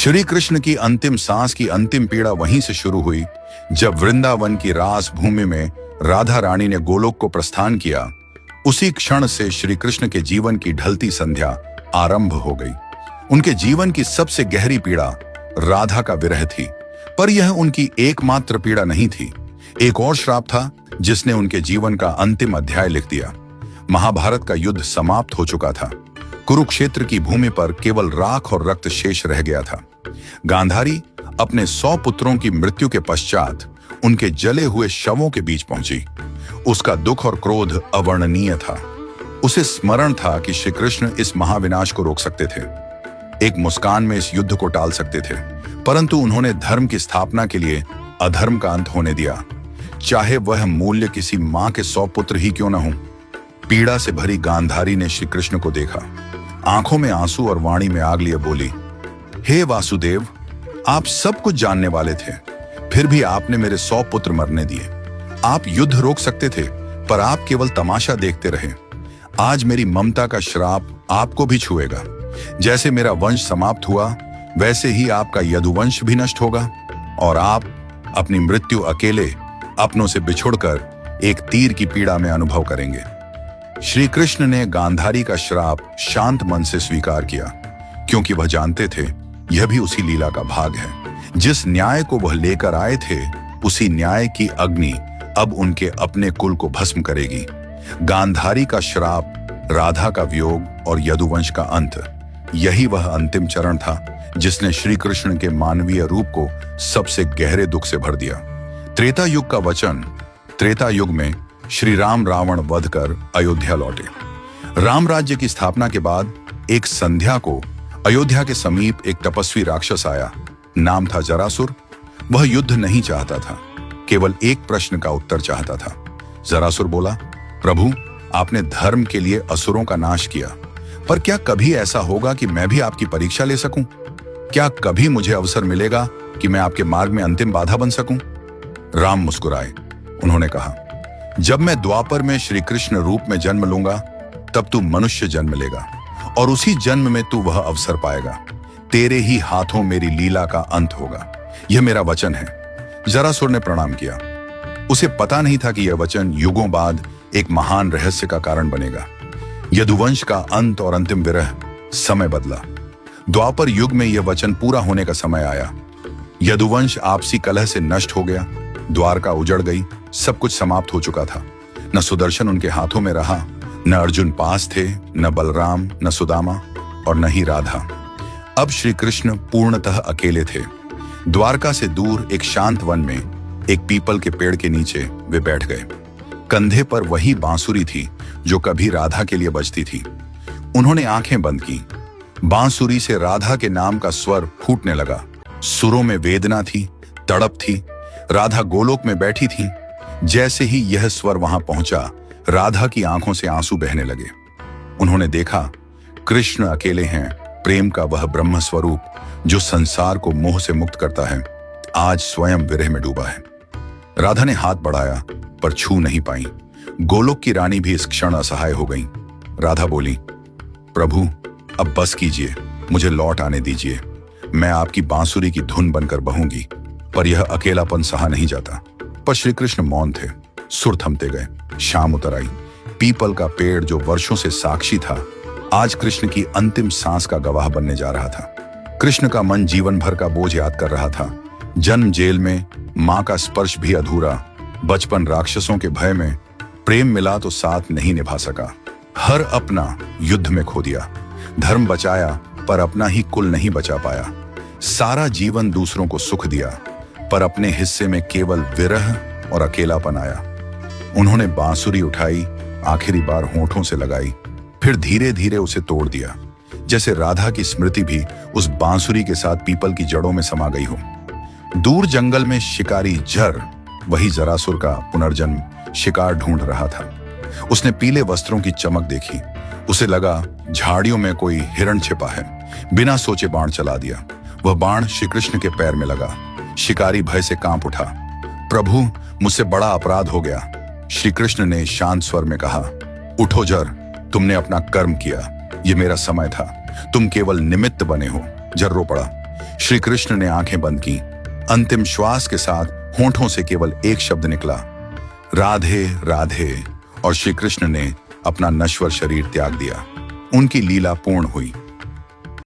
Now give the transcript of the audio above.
श्री कृष्ण की अंतिम सांस की अंतिम पीड़ा वहीं से शुरू हुई जब वृंदावन की रास भूमि में राधा रानी ने गोलोक को प्रस्थान किया। उसी क्षण से श्री कृष्ण के जीवन की ढलती संध्या आरंभ हो गई। उनके जीवन की सबसे गहरी पीड़ा राधा का विरह थी, पर यह उनकी एकमात्र पीड़ा नहीं थी। एक और श्राप था जिसने उनके जीवन का अंतिम अध्याय लिख दिया। महाभारत का युद्ध समाप्त हो चुका था। कुरुक्षेत्र की भूमि पर केवल राख और रक्त शेष रह गया था। गांधारी अपने 100 पुत्रों की मृत्यु के पश्चात उनके जले हुए शवों के बीच पहुंची। उसका दुख और क्रोध अवर्णनीय था। उसे स्मरण था कि श्री कृष्ण इस महाविनाश को रोक सकते थे, एक मुस्कान में इस युद्ध को टाल सकते थे, परंतु उन्होंने धर्म की स्थापना के लिए अधर्म का अंत होने दिया, चाहे वह मूल्य किसी मां के 100 पुत्र ही क्यों न हो। पीड़ा से भरी गांधारी ने श्री कृष्ण को देखा, आंखों में आंसू और वाणी में आग लिए बोली, हे वासुदेव, आप सब कुछ जानने वाले थे, फिर भी आपने मेरे 100 पुत्र मरने दिए। आप युद्ध रोक सकते थे, पर आप केवल तमाशा देखते रहे। आज मेरी ममता का श्राप आपको भी छुएगा। जैसे मेरा वंश समाप्त हुआ, वैसे ही आपका यदुवंश भी नष्ट होगा और आप अपनी मृत्यु अकेले अपनों से बिछुड़कर एक तीर की पीड़ा में अनुभव करेंगे। श्री कृष्ण ने गांधारी का श्राप शांत मन से स्वीकार किया, क्योंकि वह जानते थे यह भी उसी लीला का भाग है। जिस न्याय को वह लेकर आए थे, उसी न्याय की अग्नि अब उनके अपने कुल को भस्म करेगी। गांधारी का श्राप, राधा का वियोग और यदुवंश का अंत, यही वह अंतिम चरण था जिसने श्री कृष्ण के मानवीय रूप को सबसे गहरे दुख से भर दिया। त्रेता युग का वचन। त्रेता युग में श्री राम रावण वध कर अयोध्या लौटे। राम राज्य की स्थापना के बाद एक संध्या को अयोध्या के समीप एक तपस्वी राक्षस आया। नाम था जरासुर। वह युद्ध नहीं चाहता था, केवल एक प्रश्न का उत्तर चाहता था। जरासुर बोला, प्रभु, आपने धर्म के लिए असुरों का नाश किया, पर क्या कभी ऐसा होगा कि मैं भी आपकी परीक्षा ले सकूं? क्या कभी मुझे अवसर मिलेगा कि मैं आपके मार्ग में अंतिम बाधा बन सकूं? राम मुस्कुराए। उन्होंने कहा, जब मैं द्वापर में श्री कृष्ण रूप में जन्म लूंगा, तब तू मनुष्य जन्म लेगा और उसी जन्म में तू वह अवसर पाएगा। तेरे ही हाथों मेरी लीला का अंत होगा। यह मेरा वचन है। जरासुर ने प्रणाम किया। उसे पता नहीं था कि यह वचन युगों बाद एक महान रहस्य का कारण बनेगा। यदुवंश का अंत और अंतिम विरह। समय बदला। द्वापर युग में यह वचन पूरा होने का समय आया। यदुवंश आपसी कलह से नष्ट हो गया। द्वारका उजड़ गई। सब कुछ समाप्त हो चुका था। न सुदर्शन उनके हाथों में रहा, न अर्जुन पास थे, न बलराम, न सुदामा और न ही राधा। अब श्री कृष्ण पूर्णतः अकेले थे। द्वारका से दूर एक शांत वन में एक पीपल के पेड़ के नीचे वे बैठ गए। कंधे पर वही बांसुरी थी जो कभी राधा के लिए बजती थी। उन्होंने आंखें बंद की। बांसुरी से राधा के नाम का स्वर फूटने लगा। सुरों में वेदना थी, तड़प थी। राधा गोलोक में बैठी थी। जैसे ही यह स्वर वहां पहुंचा, राधा की आंखों से आंसू बहने लगे। उन्होंने देखा, कृष्ण अकेले हैं। प्रेम का वह ब्रह्म स्वरूप जो संसार को मोह से मुक्त करता है, आज स्वयं विरह में डूबा है। राधा ने हाथ बढ़ाया, पर छू नहीं पाई। गोलोक की रानी भी इस क्षण असहाय हो गई। राधा बोली, प्रभु, अब बस कीजिए, मुझे लौट आने दीजिए। मैं आपकी बांसुरी की धुन बनकर बहूंगी। पर यह अकेलापन सहा नहीं जाता। पर श्री कृष्ण मौन थे। सुर थमते गए। शाम उतर आई। पीपल का पेड़ जो वर्षों से साक्षी था, आज कृष्ण की अंतिम सांस का गवाह बनने जा रहा था। कृष्ण का मन जीवन भर का बोझ याद कर रहा था। जन्म जेल में, मां का स्पर्श भी अधूरा, बचपन राक्षसों के भय में, प्रेम मिला तो साथ नहीं निभा सका। हर अपना युद्ध में खो दिया। धर्म बचाया, पर अपना ही कुल नहीं बचा पाया। सारा जीवन दूसरों को सुख दिया, पर अपने हिस्से में केवल विरह और अकेलापन आया। उन्होंने बांसुरी उठाई, आखिरी बार होंठों से लगाई, फिर धीरे धीरे उसे तोड़ दिया, जैसे राधा की स्मृति भी उस बांसुरी के साथ पीपल की जड़ों में समा गई हो। दूर जंगल में शिकारी जर, वही जरासुर का पुनर्जन्म, शिकार ढूंढ रहा था। उसने पीले वस्त्रों की चमक देखी। उसे लगा झाड़ियों में कोई हिरण छिपा है। बिना सोचे बाण चला दिया। वह बाण श्री कृष्ण के पैर में लगा। शिकारी भय से कांप उठा। प्रभु, मुझसे बड़ा अपराध हो गया। श्री कृष्ण ने शांत स्वर में कहा, उठो जर, तुमने अपना कर्म किया। ये मेरा समय था, तुम केवल निमित्त बने हो। जर रो पड़ा। श्री कृष्ण ने आंखें बंद की। अंतिम श्वास के साथ होंठों से केवल एक शब्द निकला, राधे राधे, और श्री कृष्ण ने अपना नश्वर शरीर त्याग दिया। उनकी लीला पूर्ण हुई।